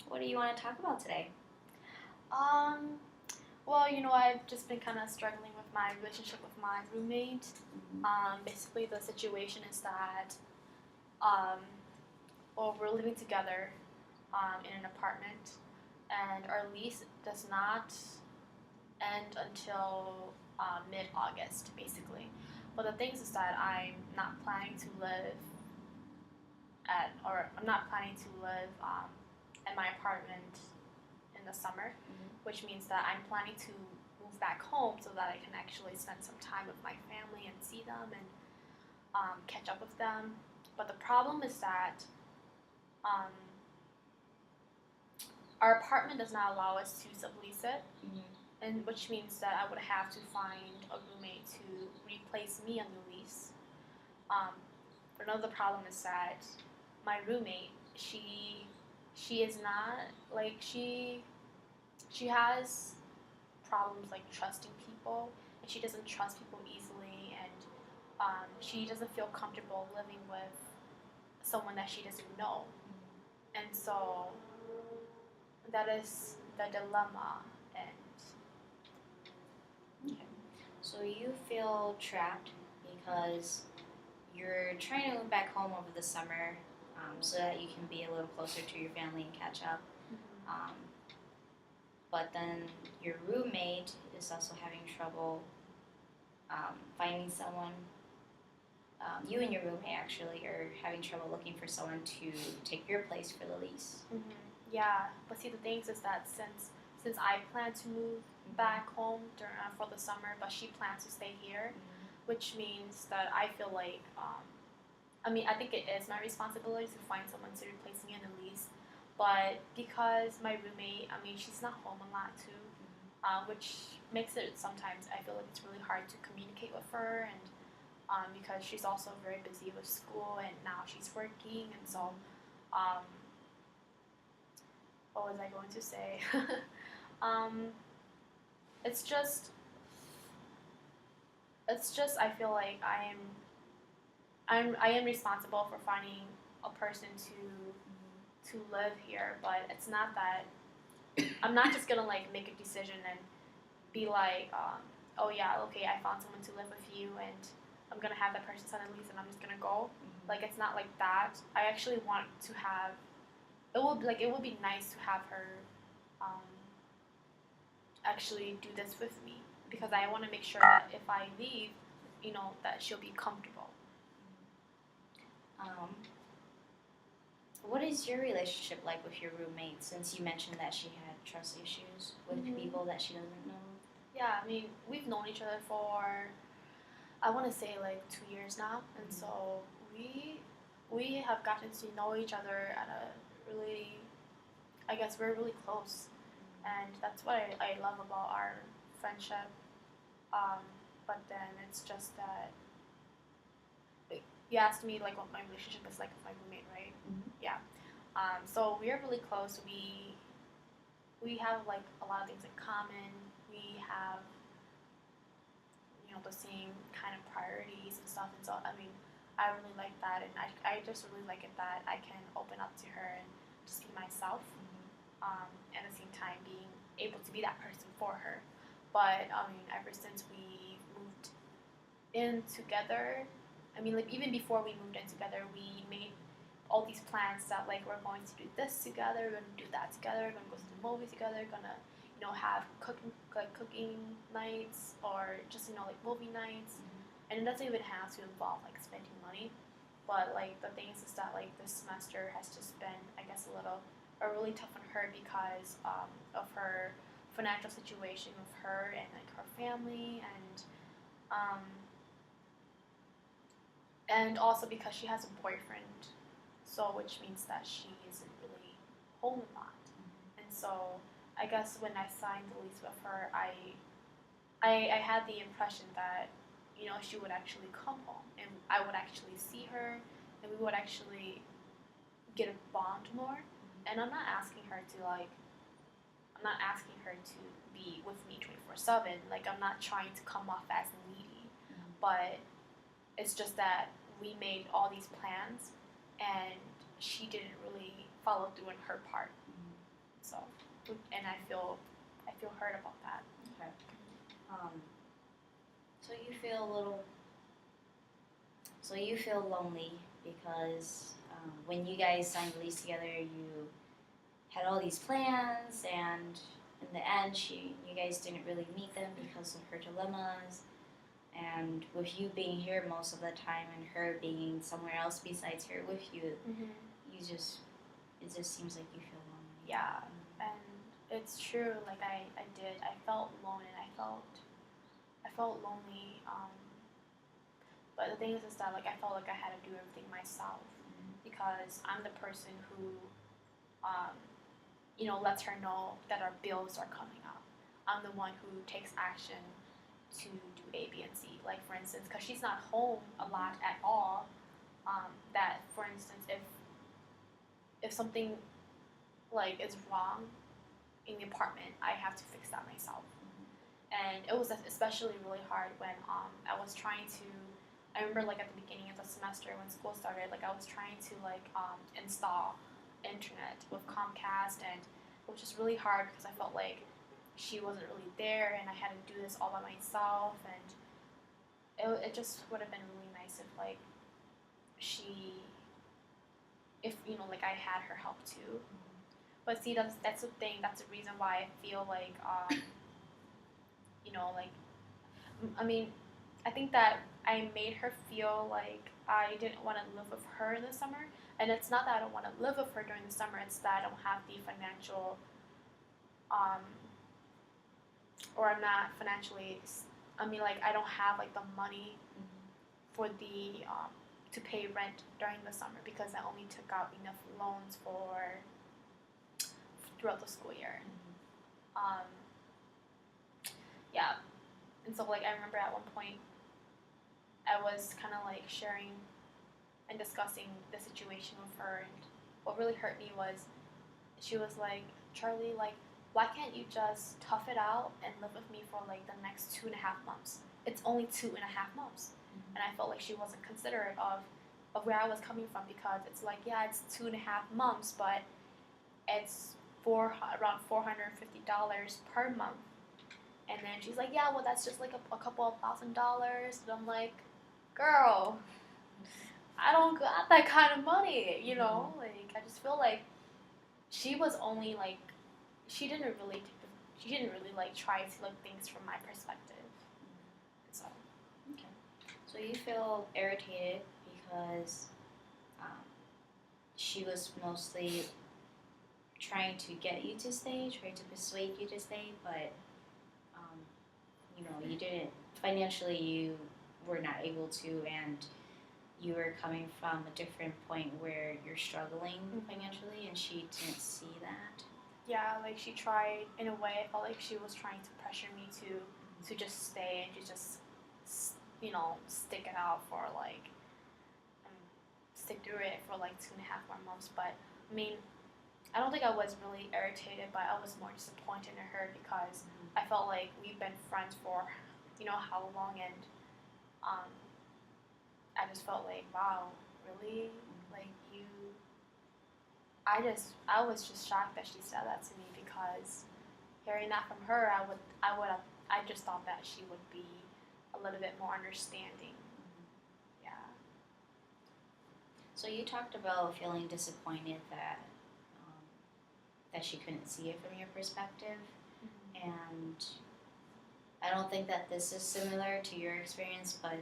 What do you want to talk about today? Um, well, I've just been kind of struggling with my relationship with my roommate. Basically, the situation is that, um, well, we're living together in an apartment, and our lease does not end until mid-August, basically. But the thing is that I'm not planning to live in my apartment in the summer, which means that I'm planning to move back home so that I can actually spend some time with my family and see them and catch up with them. But the problem is that um, our apartment does not allow us to sublease it, and which means that I would have to find a roommate to replace me on the lease. Um, Another problem is that my roommate, she is not like she has problems like trusting people, and she doesn't trust people easily, and she doesn't feel comfortable living with someone that she doesn't know, and so that is the dilemma. And Okay. So you feel trapped because you're trying to move back home over the summer so that you can be a little closer to your family and catch up. Um, but then your roommate is also having trouble finding someone. You and your roommate actually are having trouble looking for someone to take your place for the lease. Yeah, but see, the thing is that since I plan to move back home for the summer, but she plans to stay here, which means that I feel like I think it is my responsibility to find someone to replace me in the lease. But because my roommate, she's not home a lot too, which makes it sometimes I feel like it's really hard to communicate with her, and because she's also very busy with school and now she's working, and so what was I going to say? um, it's just I feel like I am responsible for finding a person to live here, but it's not that I'm not just gonna like make a decision and be like, oh yeah, okay, I found someone to live with you, and I'm gonna have that person sign a lease, and I'm just gonna go. Like, it's not like that. I actually want to have. It would be nice to have her actually do this with me, because I want to make sure that if I leave, that she'll be comfortable. What is your relationship like with your roommate, since you mentioned that she had trust issues with people that she doesn't know? Yeah, we've known each other for, I want to say, like 2 years now, and so we have gotten to know each other at a really, I guess we're really close, and that's what I love about our friendship. But then it's just that you asked me like what my relationship is like with my roommate, right? Yeah. So we are really close. We have like a lot of things in common. We have the same kind of priorities and stuff, and so I really like that, and I just really like it that I can open up to her and just be myself, and at the same time being able to be that person for her. But ever since we moved in together, like even before we moved in together, we made all these plans that like we're going to do this together, we're going to do that together, we're going to go to the movies together, we're going to have cooking nights, or just like movie nights, and it doesn't even have to involve like spending money. But like the thing is that like this semester has just been, I guess, really tough on her because of her financial situation with her and like her family, and also because she has a boyfriend, so which means that she isn't really home a lot. And so I guess when I signed the lease with her, I had the impression that she would actually come home, and I would actually see her, and we would actually get a bond more. And I'm not asking her to be with me 24/7. Like, I'm not trying to come off as needy, but it's just that we made all these plans, and she didn't really follow through on her part. So, and I feel hurt about that. Okay. So you feel a little. So you feel lonely because when you guys signed the lease together, you had all these plans, and in the end, you guys didn't really meet them because of her dilemmas. And with you being here most of the time and her being somewhere else besides here with you, it just seems like you feel lonely. Yeah, and it's true. Like I felt alone, and I felt lonely. But the thing is that like I felt like I had to do everything myself because I'm the person who, lets her know that our bills are coming up. I'm the one who takes action to do A, B, and C. Like for instance, because she's not home a lot at all. That for instance, if something like is wrong in the apartment, I have to fix that myself. And it was especially really hard when I was trying to. I remember like at the beginning of the semester when school started, like I was trying to install internet with Comcast, and it was just really hard because I felt like she wasn't really there, and I had to do this all by myself, and it just would have been really nice if like like I had her help too. But see, that's the thing. That's the reason why I feel like I mean, I think that I made her feel like I didn't want to live with her in the summer. And it's not that I don't want to live with her during the summer, it's that I don't have the financial, or I'm not financially, I don't have like the money for to pay rent during the summer because I only took out enough loans throughout the school year. Yeah. And so like I remember at one point I was kind of like sharing and discussing the situation with her, and what really hurt me was she was like, Charlie, like, why can't you just tough it out and live with me for like the next 2.5 months? It's only 2.5 months. And I felt like she wasn't considerate of where I was coming from, because it's like, yeah, it's 2.5 months, but it's around $450 per month. And then she's like, yeah, well, that's just like a couple of $1,000. And I'm like, girl, I don't got that kind of money, Like, I just feel like she was only like, she didn't really like try to look things from my perspective. So. Okay. So you feel irritated because she was mostly trying to get you to stay, trying to persuade you to stay, but you didn't, financially you were not able to, and you were coming from a different point where you're struggling financially, and she didn't see that. Yeah, like she tried, in a way, I felt like she was trying to pressure me to just stay and to just, stick it out for like, stick through it for like 2.5 more months. But I mean, I don't think I was really irritated, but I was more disappointed in her because I felt like we've been friends for, how long, and I just felt like, wow, really, like you. I was just shocked that she said that to me, because hearing that from her, I just thought that she would be a little bit more understanding. Yeah. So you talked about feeling disappointed that she couldn't see it from your perspective, and I don't think that this is similar to your experience, but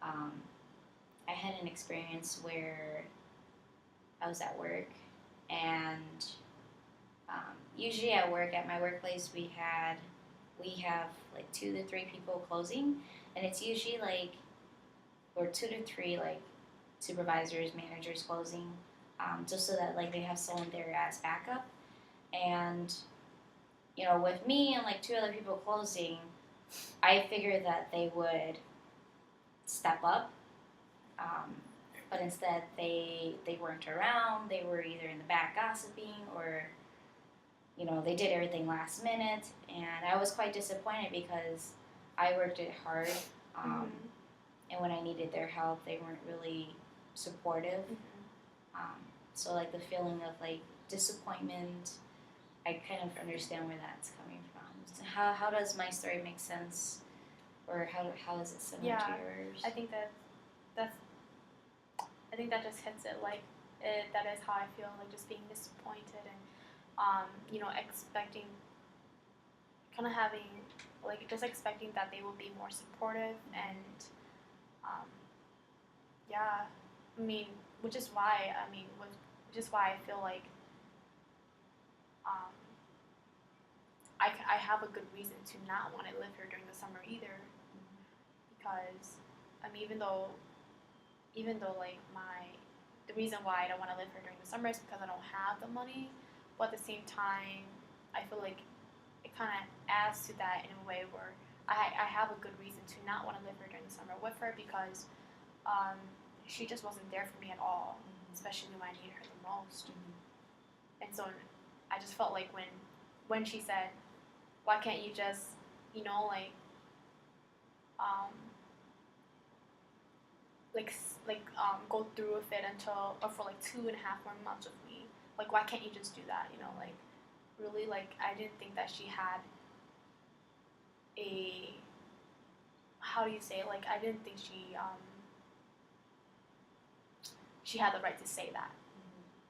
I had an experience where I was at work, and usually at my workplace, we have like 2 to 3 people closing, and it's usually like, or 2 to 3 like supervisors, managers closing, just so that like they have someone there as backup. And with me and like 2 other people closing, I figured that they would step up, but instead they weren't around. They were either in the back gossiping, or they did everything last minute, and I was quite disappointed because I worked it hard, and when I needed their help, they weren't really supportive. So like the feeling of like disappointment, I kind of understand where that's coming from. So how does my story make sense, or how is it similar to yours? I think that's just hits it. Like that is how I feel. Like just being disappointed and expecting, kind of having like just expecting that they will be more supportive and yeah. I mean, which is why I feel like I have a good reason to not want to live here during the summer either, because even though like the reason why I don't want to live here during the summer is because I don't have the money, but at the same time I feel like it kind of adds to that in a way where I have a good reason to not want to live here during the summer with her, because she just wasn't there for me at all, especially when I needed her the most. And so I just felt like when she said, why can't you just, go through with it or for like 2.5 more months with me, like why can't you just do that, like really, like I didn't think that she had a, how do you say it? Like I didn't think she had the right to say that,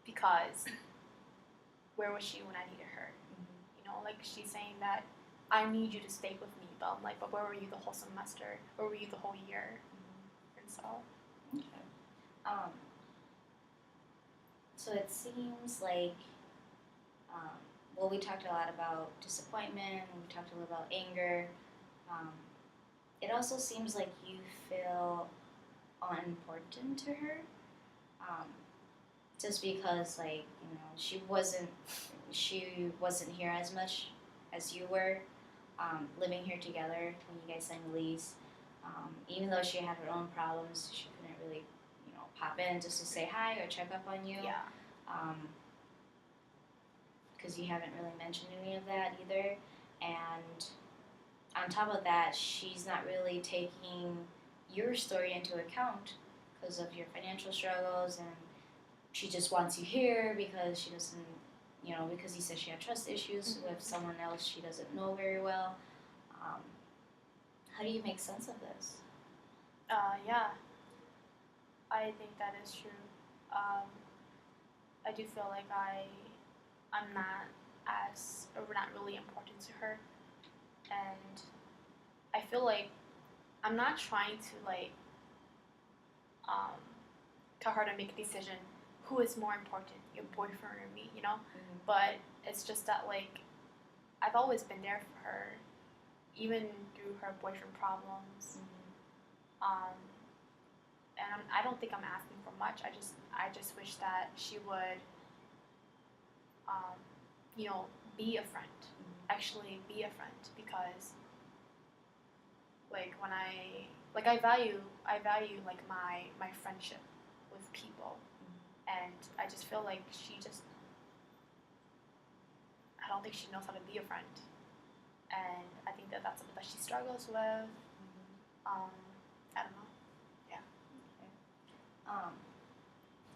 because where was she when I needed her? Like she's saying that I need you to stay with me, but I'm like, but where were you the whole semester? Where were you the whole year? And so. Okay. So it seems like, well, we talked a lot about disappointment, and we talked a little about anger. It also seems like you feel unimportant to her, just because, like, she wasn't here as much as you were, living here together when you guys signed the lease. Even though she had her own problems, she couldn't really, pop in just to say hi or check up on you. Yeah. Because you haven't really mentioned any of that either. And on top of that, she's not really taking your story into account because of your financial struggles, and she just wants you here because she doesn't, because you said she had trust issues with someone else she doesn't know very well. How do you make sense of this? Yeah, I think that is true. I do feel like I'm not we're not really important to her, and I feel like I'm not trying to like tell her to make a decision who is more important, your boyfriend or me, But it's just that like I've always been there for her, even through her boyfriend problems. And I don't think I'm asking for much. I just wish that she would, be a friend. Actually, be a friend, because, like when I value like my friendship with people, and I just feel like I don't think she knows how to be a friend, and I think that that's something that she struggles with. I don't know. Yeah. Okay.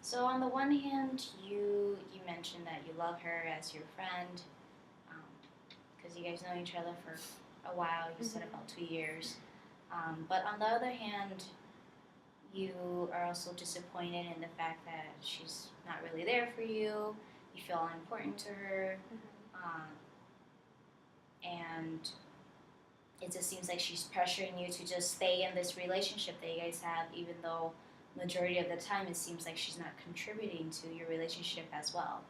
So on the one hand, you mentioned that you love her as your friend, because you guys know each other for a while. You said about 2 years. But on the other hand, you are also disappointed in the fact that she's not really there for you. You feel unimportant to her. And it just seems like she's pressuring you to just stay in this relationship that you guys have, even though majority of the time it seems like she's not contributing to your relationship as well.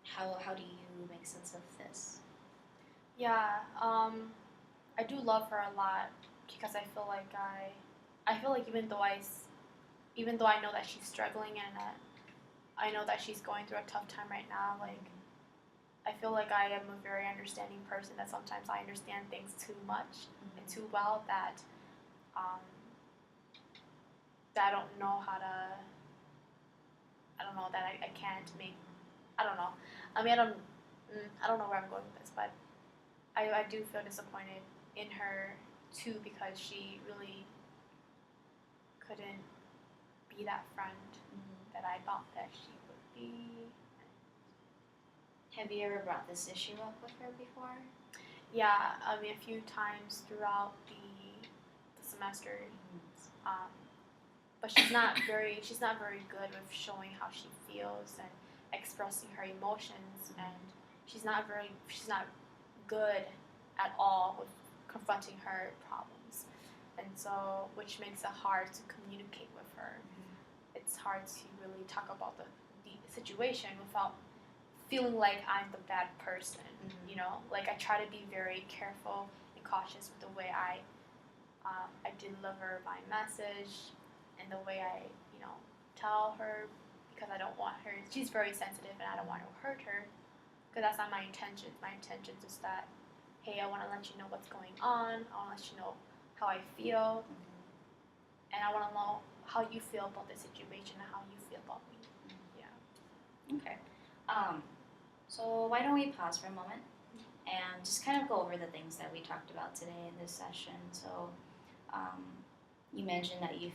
How do you make sense of this? Yeah, I do love her a lot, because I feel like even though I know that she's struggling, and I know that she's going through a tough time right now, like I feel like I am a very understanding person, that sometimes I understand things too much and too well, that that I don't know how to, that I can't make, I don't know. I mean, I don't know where I'm going with this, but I do feel disappointed in her too, because she really couldn't be that friend that I thought that she would be. Have you ever brought this issue up with her before? Yeah, I mean, a few times throughout the semester. But she's not very good with showing how she feels and expressing her emotions, and she's not good at all with confronting her problems, and so which makes it hard to communicate with her. It's hard to really talk about the situation without feeling like I'm the bad person. You know, like I try to be very careful and cautious with the way I deliver my message and the way I, tell her, because I don't want her. She's very sensitive, and I don't want to hurt her, because that's not my intention. My intention is that, hey, I want to let you know what's going on. I want to let you know how I feel, and I want to know how you feel about the situation and how you feel about me. Yeah. Okay. So why don't we pause for a moment and just kind of go over the things that we talked about today in this session. So you mentioned that you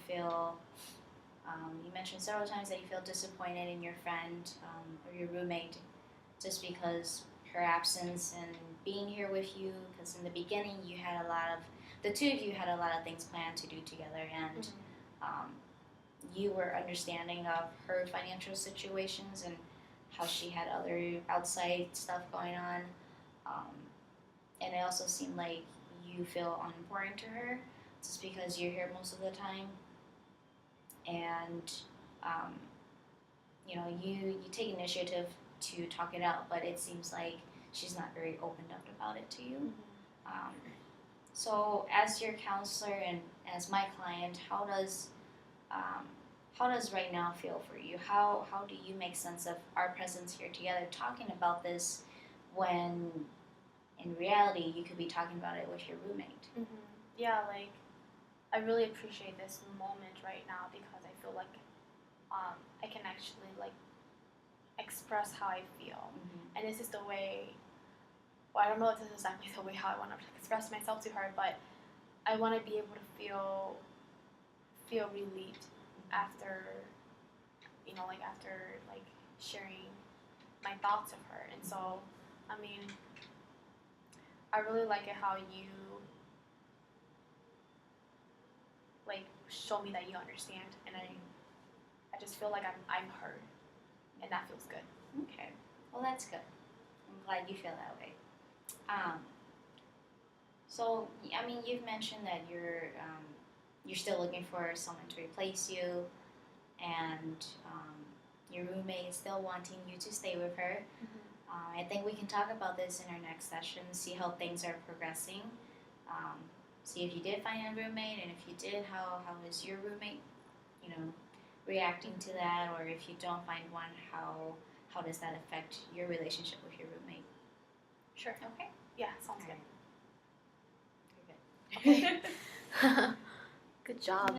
mentioned several times that you feel disappointed in your friend or your roommate just because her absence and being here with you, because in the beginning the two of you had a lot of things planned to do together, and you were understanding of her financial situations and how she had other outside stuff going on, and it also seemed like you feel unimportant to her just because you're here most of the time, and you take initiative to talk it out, but it seems like she's not very opened up about it to you. So as your counselor and as my client, how does right now feel for you? How do you make sense of our presence here together talking about this when in reality you could be talking about it with your roommate? Yeah, like I really appreciate this moment right now, because I feel like I can actually like express how I feel, and this is the way. Well, I don't know if this is exactly the way how I want to express myself to her, but I want to be able to feel relieved after, after sharing my thoughts of her. And so, I mean, I really like it how you show me that you understand, and I just feel like I'm heard, and that feels good. Okay, well that's good. I'm glad you feel that way. So I mean, you've mentioned that you're still looking for someone to replace you, and your roommate is still wanting you to stay with her. I think we can talk about this in our next session, see how things are progressing, see if you did find a roommate, and if you did, how is your roommate, reacting to that, or if you don't find one, how does that affect your relationship with your roommate? Sure. Okay. Yeah, sounds All right. good. Good job.